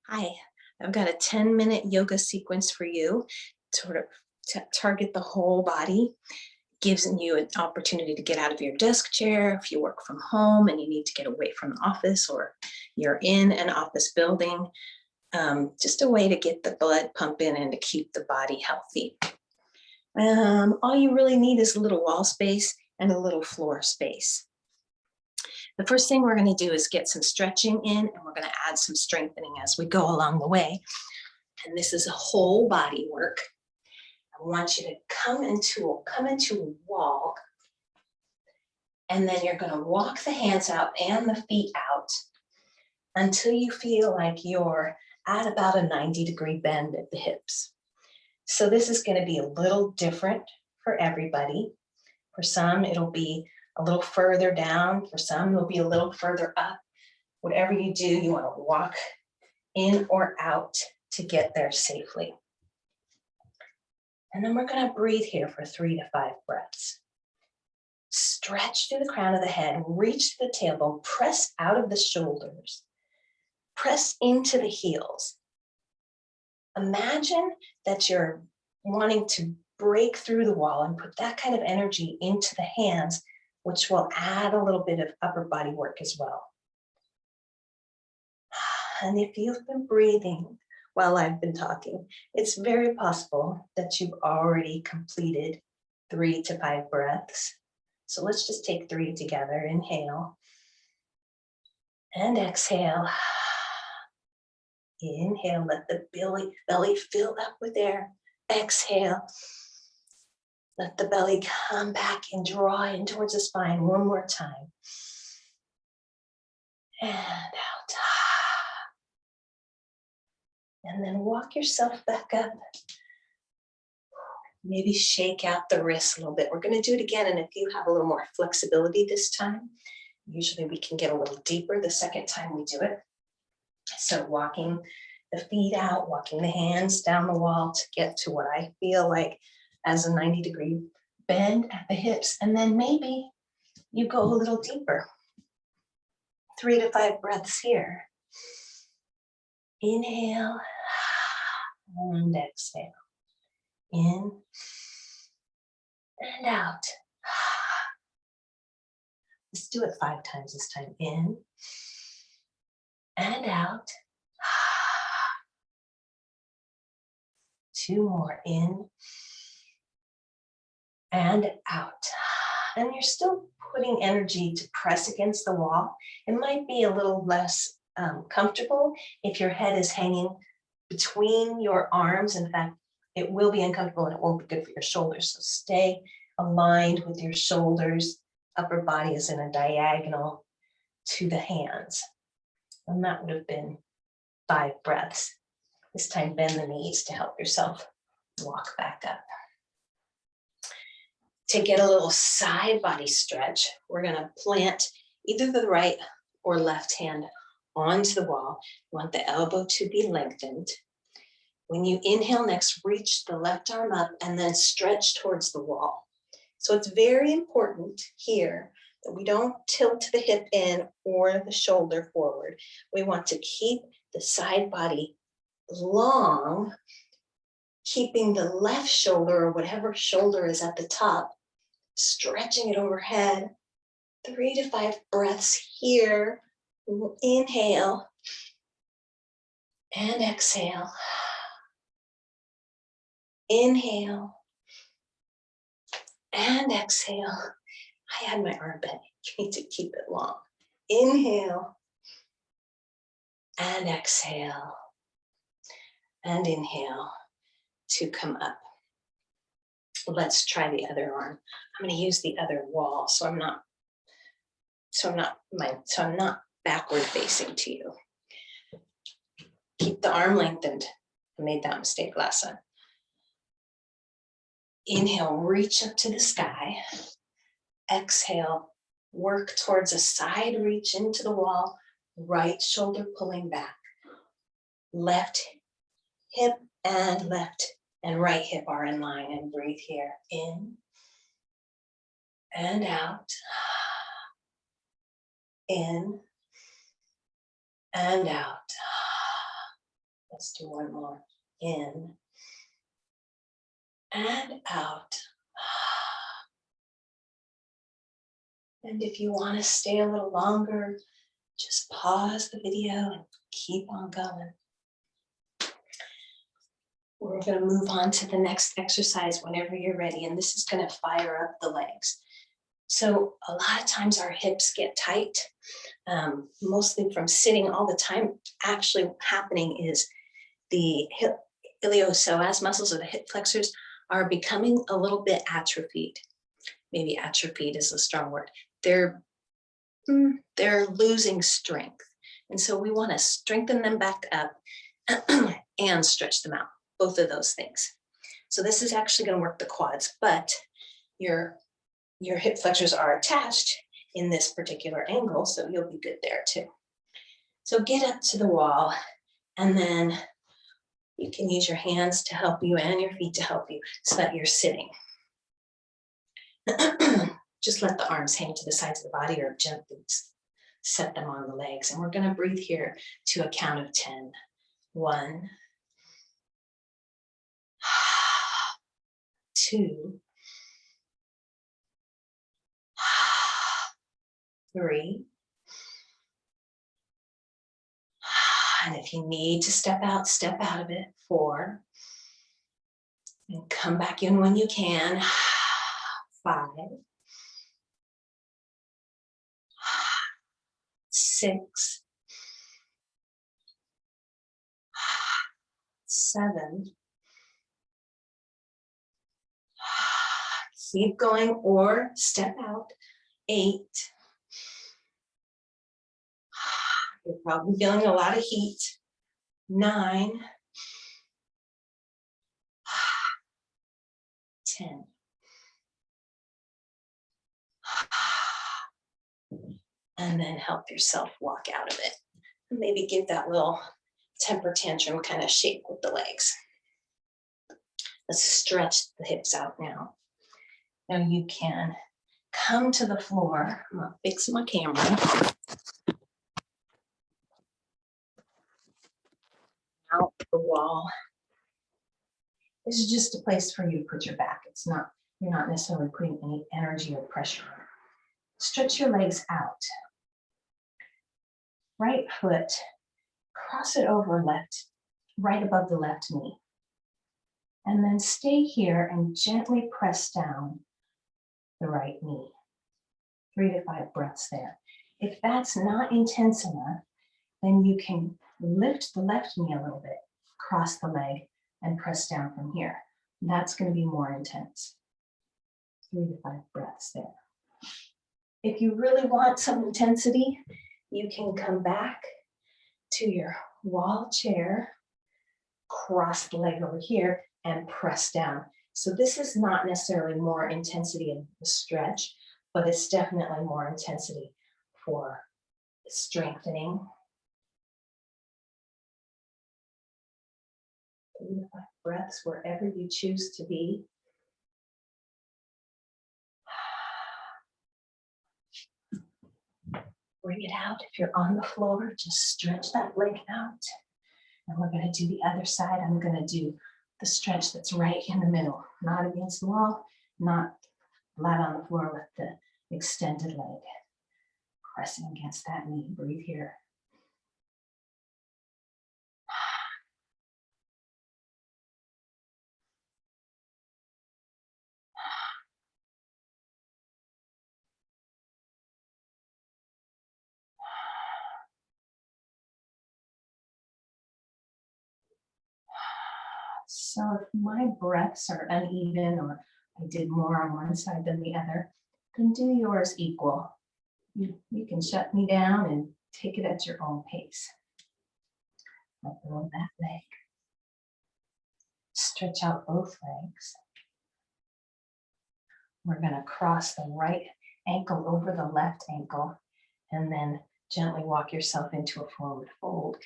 Hi, I've got a 10-minute yoga sequence for you, sort of to target the whole body. Gives you an opportunity to get out of your desk chair if you work from home and you need to get away from the office or you're in an office building. Just a way to get the blood pumping and to keep the body healthy. All you really need is a little wall space and a little floor space. The first thing we're going to do is get some stretching in, and we're going to add some strengthening as we go along the way. And this is a whole body work. I want you to come into a wall, and then you're going to walk the hands out and the feet out until you feel like you're at about a 90-degree bend at the hips. So this is going to be a little different for everybody. For some, it'll be a little further down. For some, it'll be a little further up. Whatever you do, you want to walk in or out to get there safely. And then we're going to breathe here for 3 to 5 breaths. Stretch through the crown of the head, reach the tailbone, press out of the shoulders, press into the heels. Imagine that you're wanting to break through the wall and put that kind of energy into the hands, which will add a little bit of upper body work as well. And if you've been breathing while I've been talking, it's very possible that you've already completed 3 to 5 breaths. So let's just take 3 together. Inhale and exhale. Inhale, let the belly fill up with air. Exhale. Let the belly come back and draw in towards the spine one more time. And out. And then walk yourself back up. Maybe shake out the wrists a little bit. We're going to do it again. And if you have a little more flexibility this time, usually we can get a little deeper the second time we do it. So walking the feet out, walking the hands down the wall to get to what I feel like as a 90-degree bend at the hips. And then maybe you go a little deeper. 3 to 5 breaths here. Inhale and exhale. In and out. Let's do it 5 times this time. In and out. 2 more. In and out. And you're still putting energy to press against the wall. It might be a little less comfortable if your head is hanging between your arms. In fact, it will be uncomfortable and it won't be good for your shoulders. So stay aligned with your shoulders. Upper body is in a diagonal to the hands. And that would have been 5 breaths. This time, bend the knees to help yourself walk back up. To get a little side body stretch, we're going to plant either the right or left hand onto the wall. You want the elbow to be lengthened. When you inhale next, reach the left arm up and then stretch towards the wall. So it's very important here that we don't tilt the hip in or the shoulder forward. We want to keep the side body long, keeping the left shoulder or whatever shoulder is at the top, stretching it overhead. 3 to 5 breaths here. Inhale and exhale. Inhale and exhale. I had my arm bent. You need to keep it long. Inhale and exhale. And inhale to come up. Let's try the other arm. I'm going to use the other wall so I'm not backward facing to you. Keep the arm lengthened. I made that mistake last time. Inhale, reach up to the sky. Exhale, work towards a side reach into the wall, right shoulder pulling back. Left hip and left and right hip are in line, and breathe here. In and out. In and out. Let's do one more. In and out. And if you want to stay a little longer, just pause the video and keep on going. We're going to move on to the next exercise whenever you're ready, and this is going to fire up the legs. So a lot of times our hips get tight, mostly from sitting all the time. Actually happening is the hip iliopsoas muscles, or the hip flexors, are becoming a little bit atrophied. Maybe atrophied is a strong word. They're losing strength. And so we want to strengthen them back up and stretch them out, both of those things. So this is actually going to work the quads, but your hip flexors are attached in this particular angle, so you'll be good there too. So get up to the wall, and then you can use your hands to help you and your feet to help you so that you're sitting. Just let the arms hang to the sides of the body, or gently set them on the legs. And we're going to breathe here to a count of 10. 1, 2, 3. And if you need to step out of it. 4. And come back in when you can. 5. 6. 7. Keep going or step out. 8. You're probably feeling a lot of heat. 9. 10. And then help yourself walk out of it. Maybe give that little temper tantrum kind of shake with the legs. Let's stretch the hips out now. Now you can come to the floor. I'm gonna fix my camera. Out the wall. This is just a place for you to put your back. It's not, you're not necessarily putting any energy or pressure on it. Stretch your legs out. Right foot, cross it over left, right above the left knee. And then stay here and gently press down the right knee. 3 to 5 breaths there. If that's not intense enough, then you can lift the left knee a little bit, cross the leg, and press down from here. That's going to be more intense. 3 to 5 breaths there. If you really want some intensity, you can come back to your wall chair, cross the leg over here, and press down. So this is not necessarily more intensity in the stretch, but it's definitely more intensity for strengthening. 3 to 5 breaths wherever you choose to be. Bring it out. If you're on the floor, just stretch that leg out. And we're going to do the other side. I'm going to do the stretch that's right in the middle, not against the wall, not flat on the floor with the extended leg. Pressing against that knee. Breathe here. So if my breaths are uneven, or I did more on one side than the other, then do yours equal. You can shut me down and take it at your own pace. Let go of that leg. Stretch out both legs. We're going to cross the right ankle over the left ankle, and then gently walk yourself into a forward fold.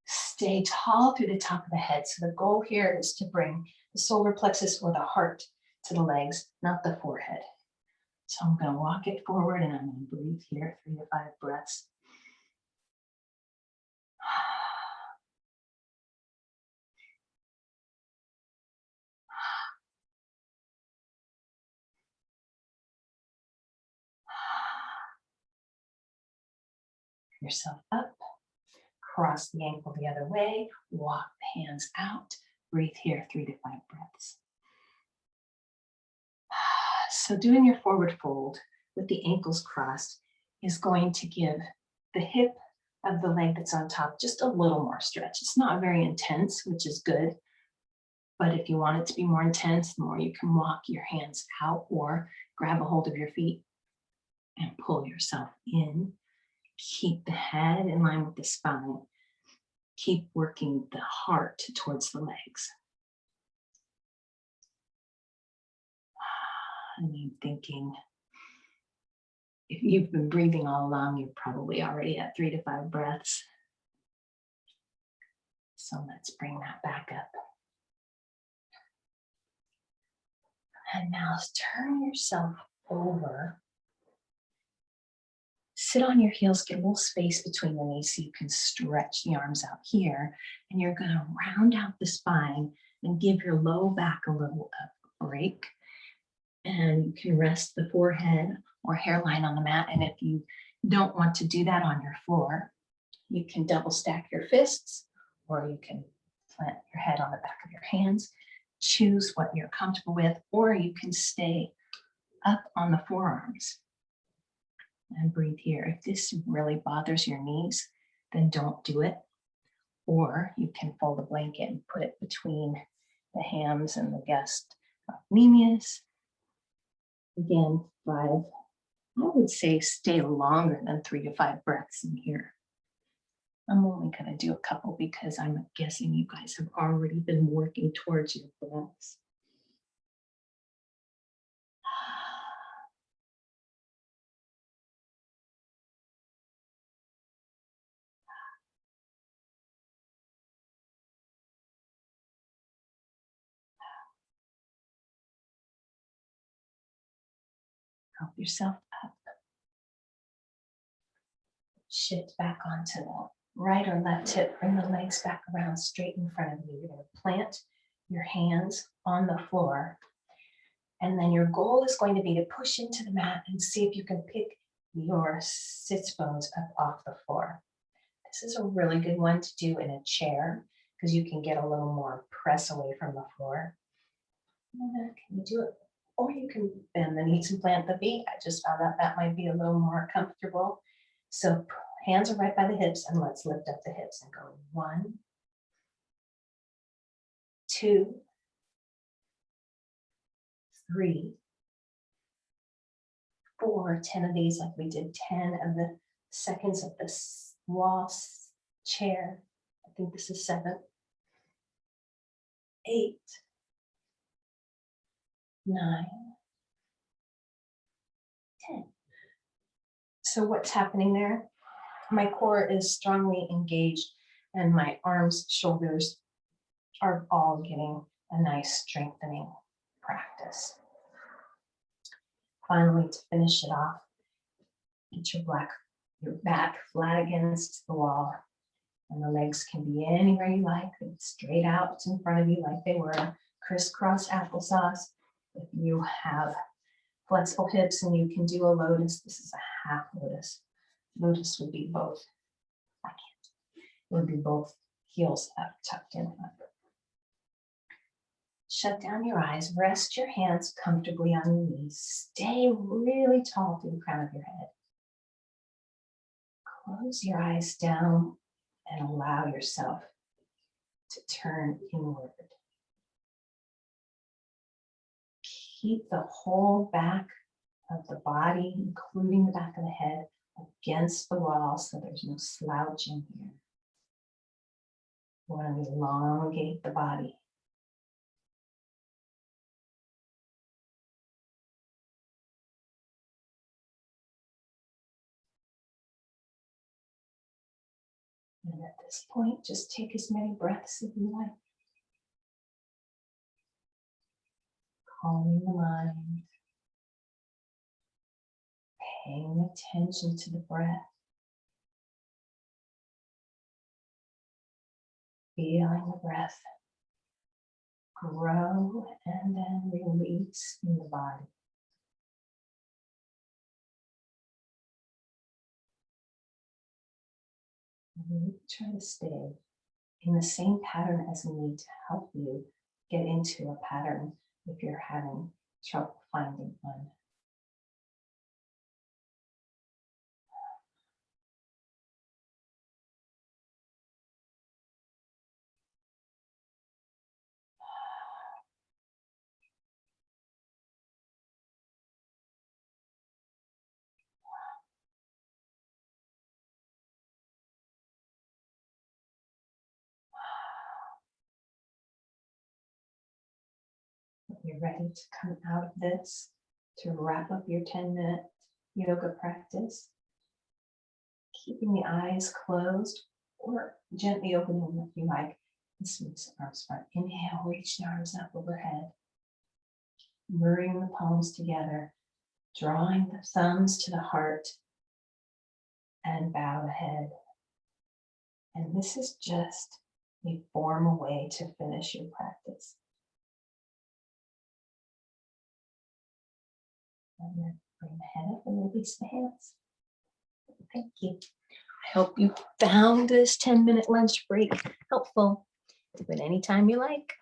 Stay tall through the top of the head. So the goal here is to bring the solar plexus or the heart to the legs, not the forehead. So I'm going to walk it forward, and I'm going to breathe here, 3 to 5 breaths. yourself up, cross the ankle the other way, walk the hands out, breathe here, 3 to 5 breaths. So doing your forward fold with the ankles crossed is going to give the hip of the leg that's on top just a little more stretch. It's not very intense, which is good. But if you want it to be more intense, the more you can walk your hands out or grab a hold of your feet and pull yourself in. Keep the head in line with the spine. Keep working the heart towards the legs. And I'm thinking, if you've been breathing all along, you're probably already at 3 to 5 breaths. So let's bring that back up. And now turn yourself over. Sit on your heels, get a little space between the knees so you can stretch the arms out here. And you're going to round out the spine and give your low back a little break. And you can rest the forehead or hairline on the mat. And if you don't want to do that on your floor, you can double stack your fists, or you can plant your head on the back of your hands. Choose what you're comfortable with, or you can stay up on the forearms and breathe here. If this really bothers your knees, then don't do it. Or you can fold a blanket and put it between the hams and the gastrocnemius. Again, 5, I would say stay longer than 3 to 5 breaths in here. I'm only going to do a couple because I'm guessing you guys have already been working towards your breaths. Help yourself up. Shift back onto the right or left hip. Bring the legs back around straight in front of you. You're going to plant your hands on the floor. And then your goal is going to be to push into the mat and see if you can pick your sits bones up off the floor. This is a really good one to do in a chair because you can get a little more press away from the floor. Can you do it? Or you can bend the knees and plant the feet. I just found out that might be a little more comfortable. So hands are right by the hips, and let's lift up the hips and go 1, 2, 3, 4, 10 of these, like we did 10 of the seconds of the wall chair. I think this is 7, 8, 9, 10. So what's happening there? My core is strongly engaged and my arms, shoulders are all getting a nice strengthening practice. Finally, to finish it off, get your back flat against the wall, and the legs can be anywhere you like, straight out in front of you like they were crisscross applesauce. If you have flexible hips and you can do a lotus, this is a half lotus. Lotus would be both. It would be both heels up, tucked in. Shut down your eyes, rest your hands comfortably on your knees. Stay really tall to the crown of your head. Close your eyes down and allow yourself to turn inward. Keep the whole back of the body, including the back of the head, against the wall so there's no slouching here. You want to elongate the body. And at this point, just take as many breaths as you like. Calming the mind. Paying attention to the breath. Feeling the breath grow and then release in the body. We try to stay in the same pattern as we need to help you get into a pattern if you're having trouble finding one. When you're ready to come out of this, to wrap up your 10-minute yoga practice, keeping the eyes closed or gently opening them if you like. And smooth the arms front. Inhale, reach the arms up overhead. Mirroring the palms together, drawing the thumbs to the heart, and bow the head. And this is just a formal way to finish your practice. And then bring the head up and release the hands. Thank you. I hope you found this 10-minute lunch break helpful. Do it anytime you like.